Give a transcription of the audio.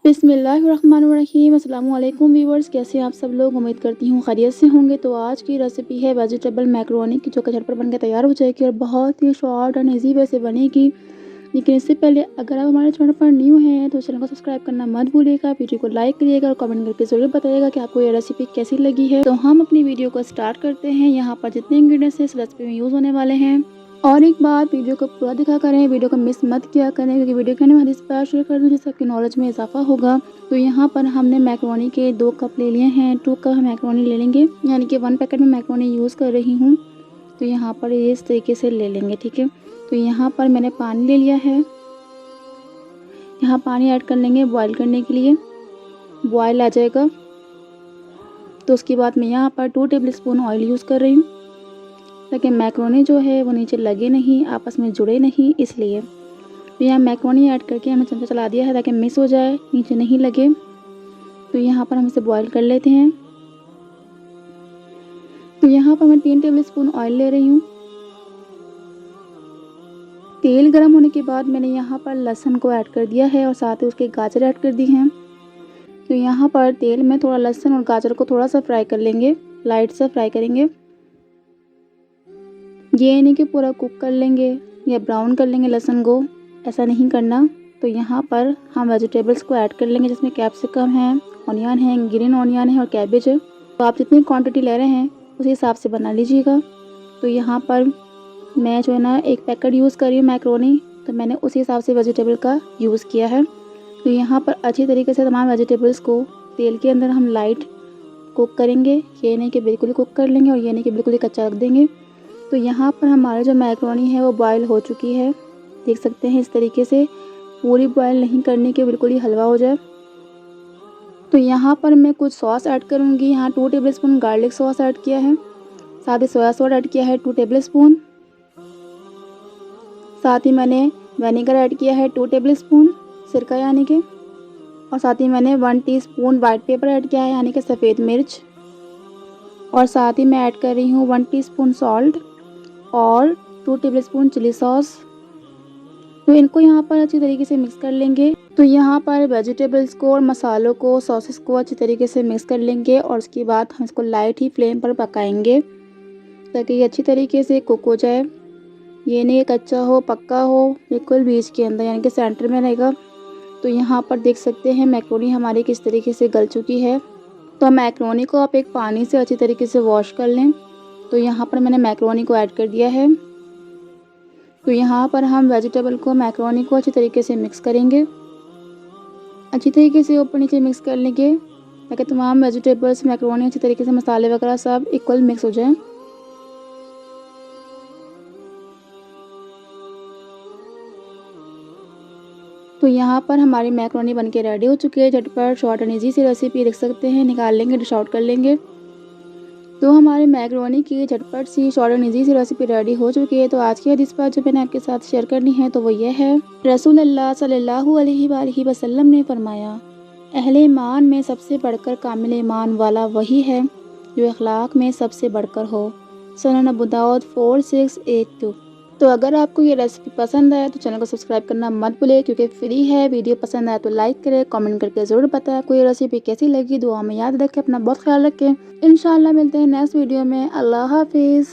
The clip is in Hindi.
बिस्मिल्लाहिर्रहमानिर्रहीम। अस्सलामुअलैकुम व्यूवर्स, कैसे हैं आप सब लोग। उम्मीद करती हूँ खैरियत से होंगे। तो आज की रेसिपी है वेजिटेबल मैक्रोनी की, जो कि झटपट बनकर तैयार हो जाएगी और बहुत ही शॉर्ट एंड ईजी वे से बनेगी। लेकिन इससे पहले अगर आप हमारे चैनल पर न्यू हैं तो चैनल को सब्सक्राइब करना मत भूलिएगा, वीडियो को लाइक करिएगा और कमेंट करके ज़रूर बताइएगा कि आपको ये रेसिपी कैसी लगी है। तो हम अपनी वीडियो को स्टार्ट करते हैं। यहाँ पर जितने इंग्रीडियंट्स इस रेसिपी में यूज़ होने वाले हैं, और एक बात, वीडियो को पूरा देखा करें, वीडियो को मिस मत किया करें, क्योंकि वीडियो के हमारी स्पेशल शेयर कर दूँ जिससे आपकी नॉलेज में इजाफा होगा। तो यहाँ पर हमने मैक्रोनी के 2 कप ले लिए हैं। 2 कप हम मैक्रोनी ले लेंगे, यानी कि 1 पैकेट में मैक्रोनी यूज़ कर रही हूँ। तो यहाँ पर ये इस तरीके से ले लेंगे, ठीक है। तो यहाँ पर मैंने पानी ले लिया है। यहाँ पानी ऐड कर लेंगे बॉईल करने के लिए। बॉईल आ जाएगा तो उसके बाद मैं यहाँ पर 2 टेबल स्पून ऑयल यूज़ कर रही हूँ, ताकि मैक्रोनी जो है वो नीचे लगे नहीं, आपस में जुड़े नहीं, इसलिए। तो यहाँ मैक्रोनी ऐड करके हमने चमचा चला दिया है ताकि मिक्स हो जाए, नीचे नहीं लगे। तो यहाँ पर हम इसे बॉईल कर लेते हैं। तो यहाँ पर मैं 3 टेबल स्पून ऑयल ले रही हूँ। तेल गर्म होने के बाद मैंने यहाँ पर लहसुन को ऐड कर दिया है और साथ ही उसके गाजर ऐड कर दी हैं। तो यहाँ पर तेल में थोड़ा लहसुन और गाजर को थोड़ा सा फ्राई कर लेंगे, लाइट सा फ्राई करेंगे। ये नहीं कि पूरा कुक कर लेंगे या ब्राउन कर लेंगे लहसुन को, ऐसा नहीं करना। तो यहाँ पर हम वेजिटेबल्स को ऐड कर लेंगे, जिसमें कैप्सिकम है, ऑनियन है, ग्रीन ऑनियन है और कैबेज है। तो आप जितनी क्वांटिटी ले रहे हैं उसी हिसाब से बना लीजिएगा। तो यहाँ पर मैं जो है ना 1 पैकेट यूज़ कर रही हूँ मैक्रोनी, तो मैंने उसी हिसाब से वेजिटेबल का यूज़ किया है। तो यहाँ पर अच्छी तरीके से तमाम वेजिटेबल्स को तेल के अंदर हम लाइट कुक करेंगे। ये नहीं कि बिल्कुल ही कुक कर लेंगे और ये नहीं कि बिल्कुल ही कच्चा रख देंगे। तो यहाँ पर हमारा जो मैक्रोनी है वो बॉयल हो चुकी है, देख सकते हैं। इस तरीके से पूरी बॉयल नहीं करनी कि बिल्कुल ही हलवा हो जाए। तो यहाँ पर मैं कुछ सॉस ऐड करूँगी। यहाँ 2 table spoon garlic sauce add किया है, साथ ही सोया सॉस ऐड किया है 2 टेबल स्पून। साथ ही मैंने विनेगर ऐड किया है 2 टेबल स्पून, सिरका यानी कि। और साथ ही मैंने 1 टीस्पून वाइट पेपर ऐड किया है, यानी कि सफ़ेद मिर्च। और साथ ही मैं ऐड कर रही हूँ 1 टीस्पून सॉल्ट और 2 टेबल स्पून चिली सॉस। तो इनको यहाँ पर अच्छी तरीके से मिक्स कर लेंगे। तो यहाँ पर वेजिटेबल्स को और मसालों को, सॉसेस को अच्छी तरीके से मिक्स कर लेंगे और उसके बाद हम इसको लाइट ही फ्लेम पर पकाएंगे, ताकि ये अच्छी तरीके से कुक हो जाए। ये नहीं कच्चा हो, पक्का हो, बिल्कुल बीच के अंदर, यानी कि सेंटर में रहेगा। तो यहाँ पर देख सकते हैं मैक्रोनी हमारी किस तरीके से गल चुकी है। तो मैक्रोनी को आप एक पानी से अच्छी तरीके से वॉश कर लें। तो यहाँ पर मैंने मैक्रोनी को ऐड कर दिया है। तो यहाँ पर हम वेजिटेबल को, मैक्रोनी को अच्छी तरीके से मिक्स करेंगे, अच्छी तरीके से ऊपर नीचे मिक्स कर लेंगे, ताकि तमाम वेजिटेबल्स, मैक्रोनी अच्छी तरीके से, मसाले वगैरह सब इक्वल मिक्स हो जाए। तो यहाँ पर हमारी मैक्रोनी बनके रेडी हो चुकी है। झटपट शॉर्ट एंड ईजी सी रेसिपी, देख सकते हैं। निकाल लेंगे, डिश आउट कर लेंगे। तो हमारे मैक्रोनी की झटपट सी शॉर्ट एंड ईजी सी रेसिपी रेडी हो चुकी है। तो आज की हदीस बात जो मैंने आपके साथ शेयर करनी है तो वो ये है, रसूलुल्लाह सल्लल्लाहु अलैहि वसल्लम ने फरमाया, अहले ईमान में सबसे बढ़कर कामिल ईमान वाला वही है जो अखलाक में सबसे बढ़कर हो। सुनन अबू दाऊद 4682। तो अगर आपको ये रेसिपी पसंद आए तो चैनल को सब्सक्राइब करना मत भूलिए, क्योंकि फ्री है। वीडियो पसंद आए तो लाइक करें, कमेंट करके ज़रूर बताएं आपको ये रेसिपी कैसी लगी। दुआ में याद रखें, अपना बहुत ख्याल रखें। इंशाल्लाह मिलते हैं नेक्स्ट वीडियो में। अल्लाह हाफिज़।